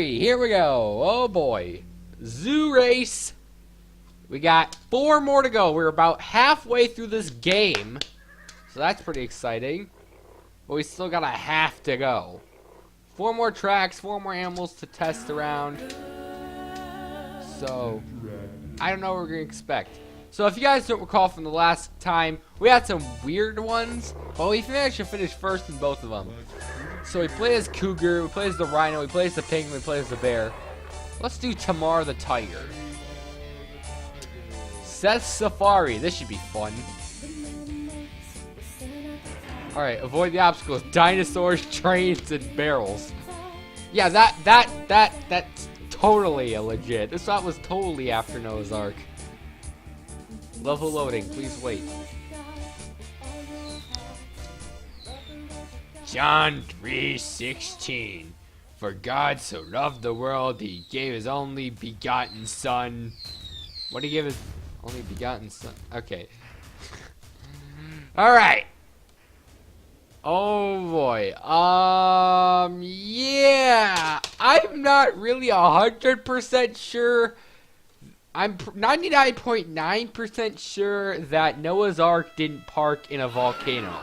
victory! Here we go. Oh boy. Zoo race. We got 4 more to go. We're about halfway through this game. So that's pretty exciting. But we still got a half to go. 4 more tracks, 4 more animals to test around. So, I don't know what we're going to expect. So if you guys don't recall from the last time, we had some weird ones. But we managed to finish first in both of them. So we play as Cougar, we play as the Rhino, we play as the Penguin, we play as the Bear. Let's do Tamar the Tiger. Seth Safari, this should be fun. Alright, avoid the obstacles. Dinosaurs, trains, and barrels. Yeah, that's totally a legit. This thought was totally after Noah's Ark. Level loading, please wait. John 3:16. For God so loved the world, he gave his only begotten son. What did he give his only begotten son? Okay. Alright. Oh boy. Yeah. I'm not really 100% sure. I'm 99.9% sure that Noah's Ark didn't park in a volcano.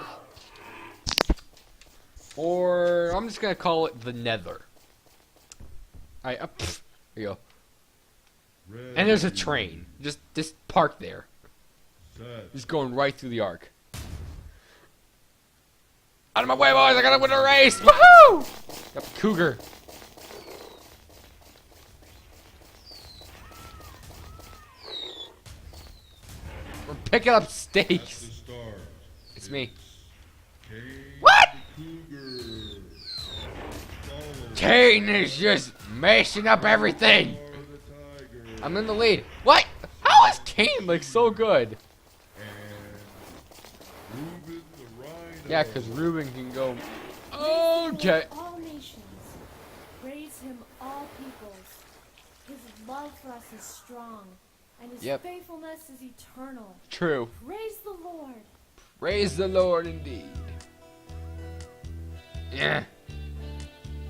Or I'm just gonna call it the Nether. Alright, there you go. And there's a train. Just park there. Just going right through the Ark. Out of my way, boys! I gotta win a race! Woohoo! Got the Cougar. We're picking up stakes. It's me. What? Kane is just messing up everything. I'm in the lead. What? How is Kane like so good? Yeah, because Ruben can go. Okay. All nations, praise him, all peoples. His love for us is strong, and his faithfulness is eternal. True. Praise the Lord. Praise the Lord indeed. Yeah.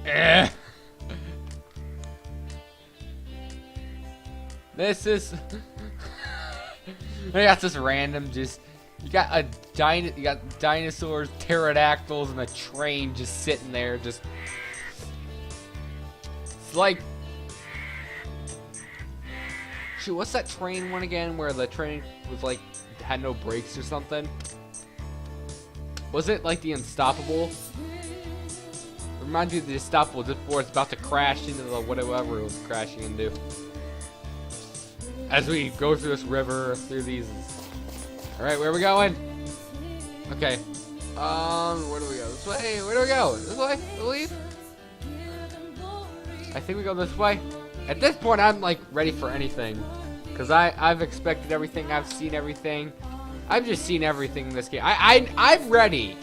Yeah. This is. I got this random just. You got dinosaurs, pterodactyls, and a train just sitting there, just. It's like. Shoot, what's that train one again? Where the train was like had no brakes or something? Was it like the Unstoppable? Reminds me of the Unstoppable just before it's about to crash into the whatever it was crashing into. As we go through this river, through these. Alright, where are we going? Okay. Where do we go? This way? Where do we go? This way? I believe? I think we go this way. At this point, I'm like ready for anything. Because I've expected everything. I've seen everything. I've just seen everything in this game. I'm ready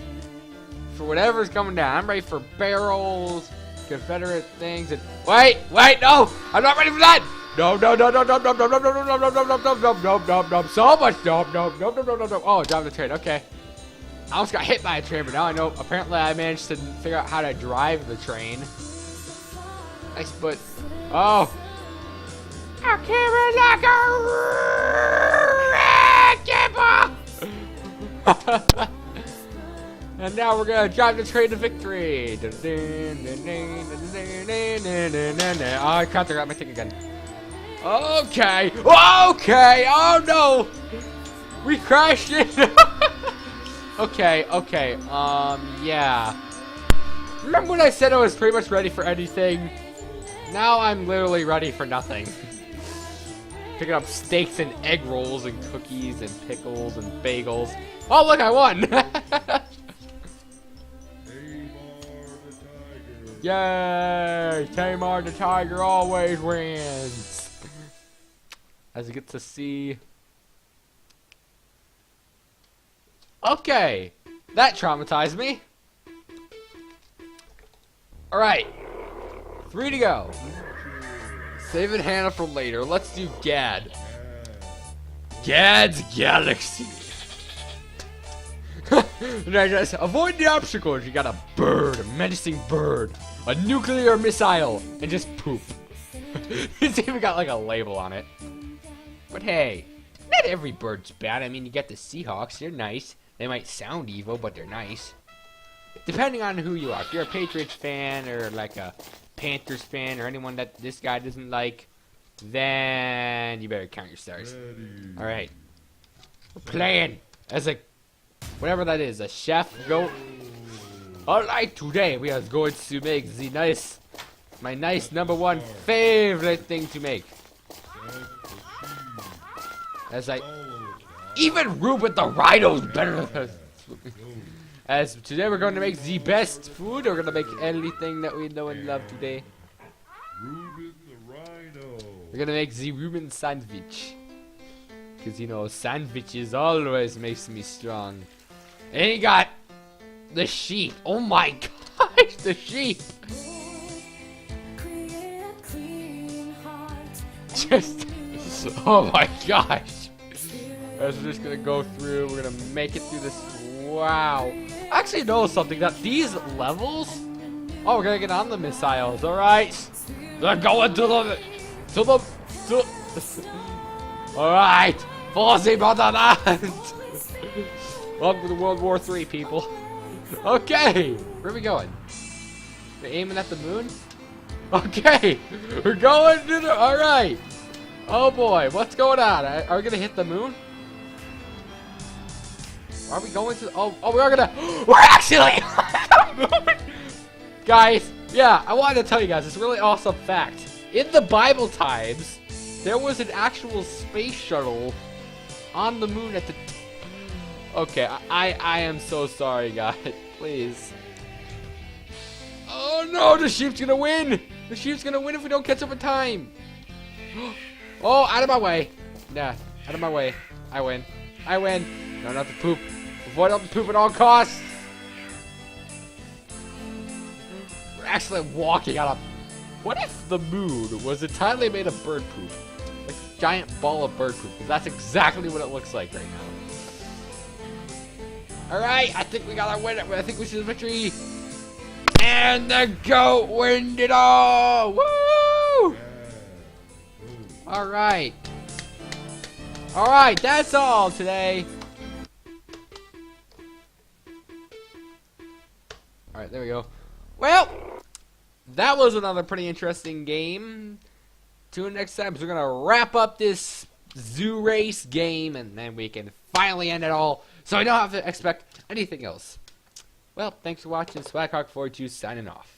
for whatever's coming down. I'm ready for barrels, Confederate things, and wait, no! I'm not ready for that! No, so much no. Oh, drive the train, okay. I almost got hit by a train, but now I know. Apparently, I managed to figure out how to drive the train. Nice, but oh, I can't like a. And now we're gonna drive the train to victory. Oh, I can't figure out my thing again. Okay. Oh no. We crashed it. Okay. Yeah. Remember when I said I was pretty much ready for anything? Now I'm literally ready for nothing. Picking up steaks and egg rolls and cookies and pickles and bagels. Oh look, I won. Yay! Tamar the Tiger always wins! As you get to see. Okay! That traumatized me. Alright. 3 to go. Saving Hannah for later. Let's do Gad. Gad's Galaxy. Avoid the obstacles. You got a bird, a menacing bird. a nuclear missile and just poop. It's even got like a label on it. But hey, not every bird's bad. I mean, you get the Seahawks. They're nice. They might sound evil, but they're nice. Depending on who you are. If you're a Patriots fan or like a Panthers fan or anyone that this guy doesn't like, then you better count your stars. Alright. We're playing as a, whatever that is, a chef goat. Alright, today we are going to make my nice #1 favorite thing to make. As I, even Ruben the Rhino's better than us. As today we're going to make the best food. We're going to make anything that we know and love today. Ruben the Rhino. We're going to make the Ruben sandwich. Because, you know, sandwiches always makes me strong. And he got the sheep. Oh my gosh, the sheep. Just, oh my gosh. As we're just going to go through, we're going to make it through this. Wow. I actually know something, that these levels, oh, we're going to get on the missiles. Alright. They're going to the alright. Forcing Motherland. Welcome to World War III, people. Okay. Where are we going? We're aiming at the moon? Okay. We're going to the, alright. Oh boy, what's going on? Are we going to hit the moon? Are we going to? Oh, we are gonna. We're actually. Guys, yeah, I wanted to tell you guys this really awesome fact. In the Bible times, there was an actual space shuttle on the moon at the. Okay, I am so sorry, guys. Please. Oh no, the sheep's gonna win. The sheep's gonna win if we don't catch up in time. Oh, out of my way. Nah, out of my way. I win. I win. No, not the poop. Avoid all the poop at all costs. We're actually walking out of. What if the moon was entirely made of bird poop? Like a giant ball of bird poop. Because that's exactly what it looks like right now. Alright, I think we got our win. I think we should victory. And the goat win it all. Woo! Alright. Alright, that's all today. Alright, there we go. Well, that was another pretty interesting game. Tune in next time, because we're going to wrap up this zoo race game, and then we can finally end it all, so I don't have to expect anything else. Well, thanks for watching. Swaghawk42 signing off.